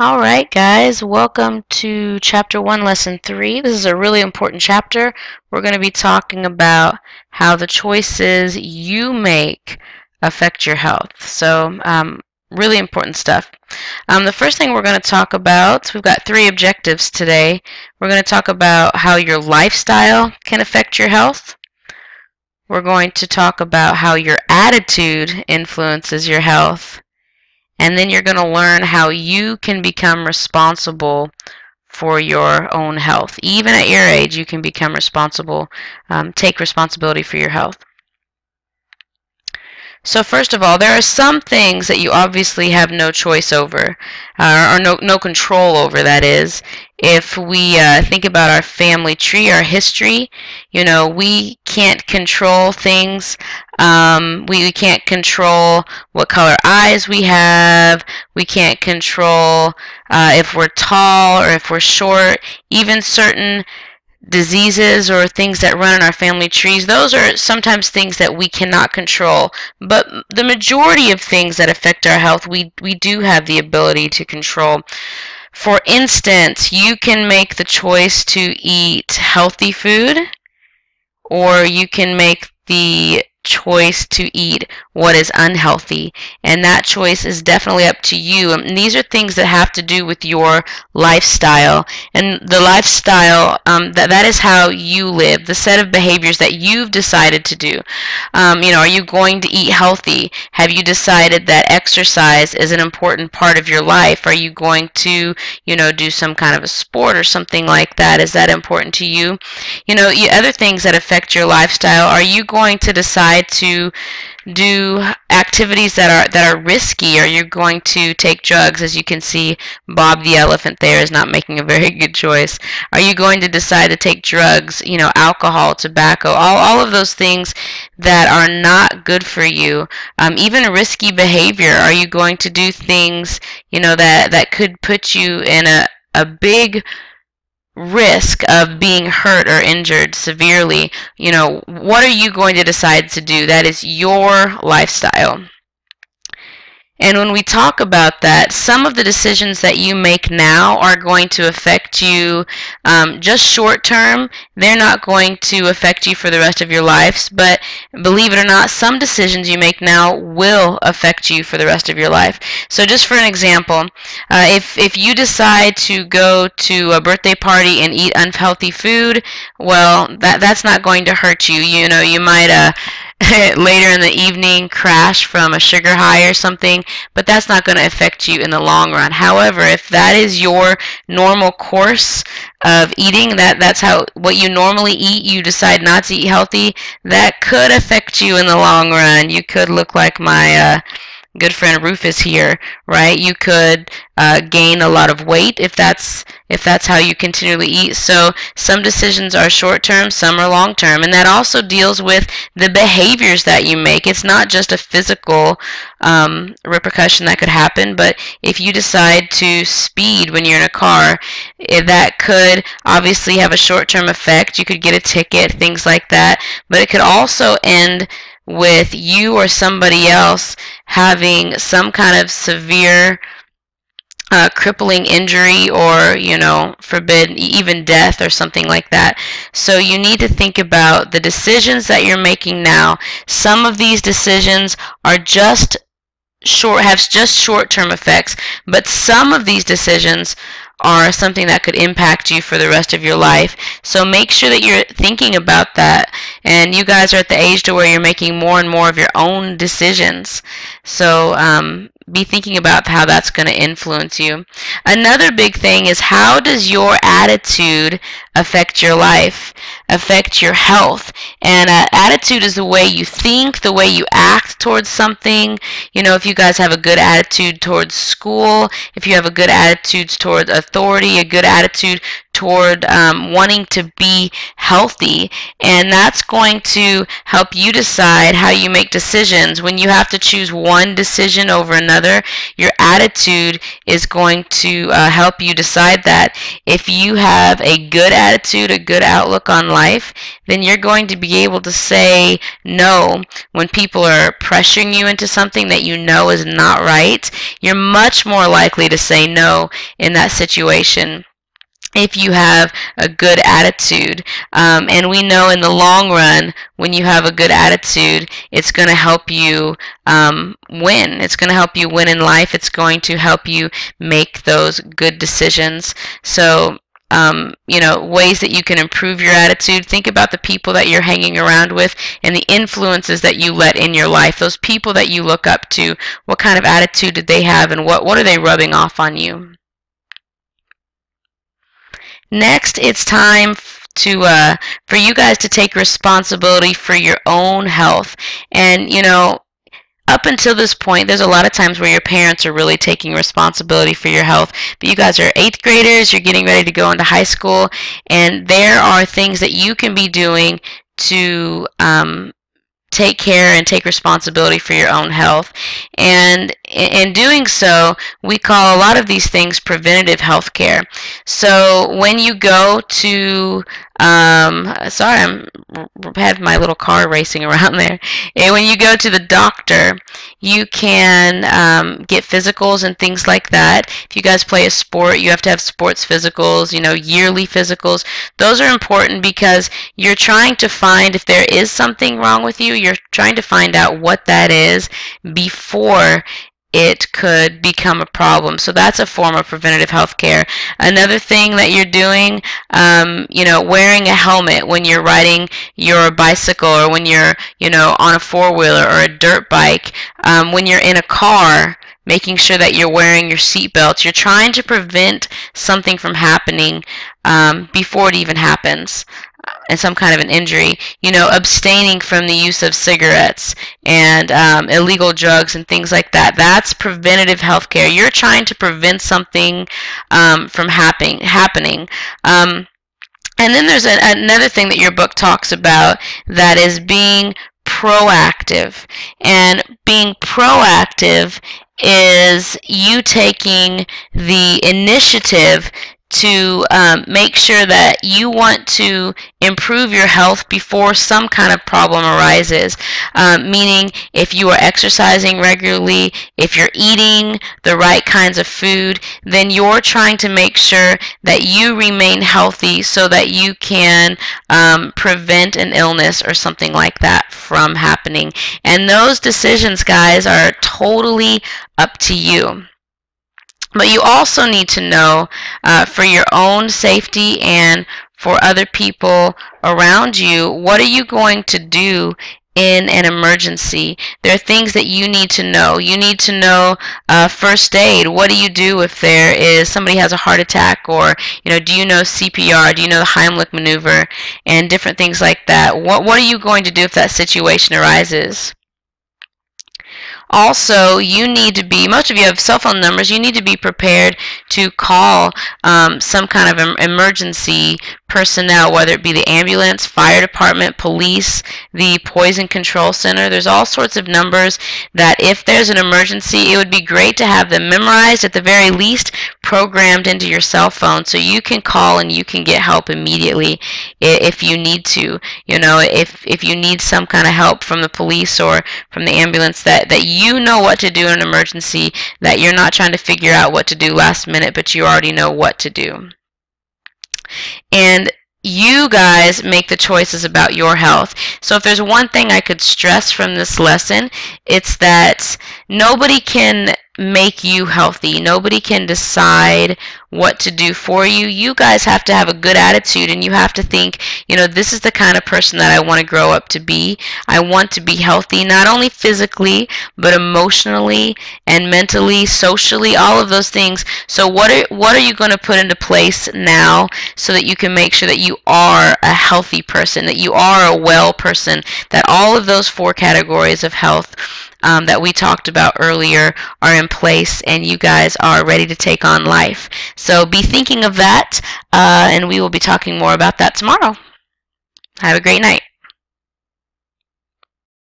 Alright guys, welcome to Chapter 1, Lesson 3. This is a really important chapter. We're going to be talking about how the choices you make affect your health. So, really important stuff. The first thing we're going to talk about, we've got 3 objectives today. We're going to talk about how your lifestyle can affect your health. We're going to talk about how your attitude influences your health. And then you're going to learn how you can become responsible for your own health. Even at your age, you can become responsible, take responsibility for your health. So first of all, there are some things that you obviously have no choice over, or no control over, that is. If we think about our family tree, our history, you know, we can't control things. We can't control what color eyes we have. We can't control if we're tall or if we're short. Even certain diseases or things that run in our family trees, those are sometimes things that we cannot control. But the majority of things that affect our health, we do have the ability to control. For instance, you can make the choice to eat healthy food, or you can make the choice to eat what is unhealthy, and that choice is definitely up to you. And these are things that have to do with your lifestyle, and the lifestyle that is how you live, the set of behaviors that you've decided to do. You know, are you going to eat healthy? Have you decided that exercise is an important part of your life? Are you going to, you know, do some kind of a sport or something like that? Is that important to you? You know, other things that affect your lifestyle, are you going to decide to do activities that are risky? Are you going to take drugs? As you can see, Bob the elephant there is not making a very good choice. Are you going to decide to take drugs, you know, alcohol, tobacco, all of those things that are not good for you? Even risky behavior. Are you going to do things, you know, that could put you in a big risk of being hurt or injured severely? You know, what are you going to decide to do? That is your lifestyle. And when we talk about that, some of the decisions that you make now are going to affect you just short term. They're not going to affect you for the rest of your lives, but believe it or not, some decisions you make now will affect you for the rest of your life. So just for an example, if you decide to go to a birthday party and eat unhealthy food, well, that's not going to hurt you. You know, you might later in the evening crash from a sugar high or something, but that's not going to affect you in the long run. However, if that is your normal course of eating, that's what you normally eat, you decide not to eat healthy, that could affect you in the long run. You could look like my good friend Rufus here, right? You could gain a lot of weight if that's how you continually eat. So some decisions are short term, some are long term, and that also deals with the behaviors that you make. It's not just a physical repercussion that could happen, but if you decide to speed when you're in a car, that could obviously have a short term effect. You could get a ticket, things like that, but it could also end with you or somebody else having some kind of severe crippling injury, or, you know, forbid, even death or something like that. So you need to think about the decisions that you're making now. Some of these decisions are just short-term effects, but some of these decisions are something that could impact you for the rest of your life. So make sure that you're thinking about that. And you guys are at the age to where you're making more and more of your own decisions. So be thinking about how that's going to influence you. Another big thing is, how does your attitude affect your life, affect your health? And attitude is the way you think, the way you act towards something. You know, if you guys have a good attitude towards school, if you have a good attitude towards authority, a good attitude toward wanting to be healthy, and that's going to help you decide how you make decisions. When you have to choose one decision over another, your attitude is going to help you decide that. If you have a good attitude, a good outlook on life, then you're going to be able to say no when people are pressuring you into something that you know is not right. You're much more likely to say no in that situation if you have a good attitude. And we know in the long run, when you have a good attitude, it's going to help you win. It's going to help you win in life. It's going to help you make those good decisions. So ways that you can improve your attitude. Think about the people that you're hanging around with and the influences that you let in your life. Those people that you look up to, what kind of attitude did they have, and what are they rubbing off on you? Next, it's time for you guys to take responsibility for your own health. And, up until this point, there's a lot of times where your parents are really taking responsibility for your health. But you guys are 8th graders, you're getting ready to go into high school, and there are things that you can be doing to take care and take responsibility for your own health. And in doing so, we call a lot of these things preventative health care. So when you go to sorry, I have my little car racing around there. And when you go to the doctor, you can get physicals and things like that. If you guys play a sport, you have to have sports physicals, yearly physicals. Those are important because you're trying to find if there is something wrong with you. You're trying to find out what that is before it could become a problem. So that's a form of preventative health care. Another thing that you're doing, wearing a helmet when you're riding your bicycle, or when you're, on a four-wheeler or a dirt bike, when you're in a car, making sure that you're wearing your seatbelts. You're trying to prevent something from happening before it even happens, and some kind of an injury. Abstaining from the use of cigarettes and illegal drugs and things like that. That's preventative health care. You're trying to prevent something from happening. And then there's another thing that your book talks about, that is being proactive. And being proactive is you taking the initiative to make sure that you want to improve your health before some kind of problem arises. Meaning, if you are exercising regularly, if you're eating the right kinds of food, then you're trying to make sure that you remain healthy so that you can prevent an illness or something like that from happening. And those decisions, guys, are totally up to you. But you also need to know, for your own safety and for other people around you, what are you going to do in an emergency? There are things that you need to know. You need to know first aid. What do you do if somebody has a heart attack, or do you know CPR? Do you know the Heimlich maneuver and different things like that? What are you going to do if that situation arises? Also, you need to be, most of you have cell phone numbers, you need to be prepared to call some kind of emergency personnel, whether it be the ambulance, fire department, police, the poison control center. There's all sorts of numbers that if there's an emergency, it would be great to have them memorized, at the very least programmed into your cell phone, so you can call and you can get help immediately if you need to. If you need some kind of help from the police or from the ambulance, that you know what to do in an emergency, that you're not trying to figure out what to do last minute, but you already know what to do. And you guys make the choices about your health. So if there's one thing I could stress from this lesson, it's that nobody can make you healthy. Nobody can decide what to do for you. You guys have to have a good attitude, and you have to think, this is the kind of person that I want to grow up to be. I want to be healthy, not only physically, but emotionally and mentally, socially, all of those things. So what are you going to put into place now so that you can make sure that you are a healthy person, that you are a well person, that all of those 4 categories of health that we talked about earlier are in place, and you guys are ready to take on life. So be thinking of that, and we will be talking more about that tomorrow. Have a great night.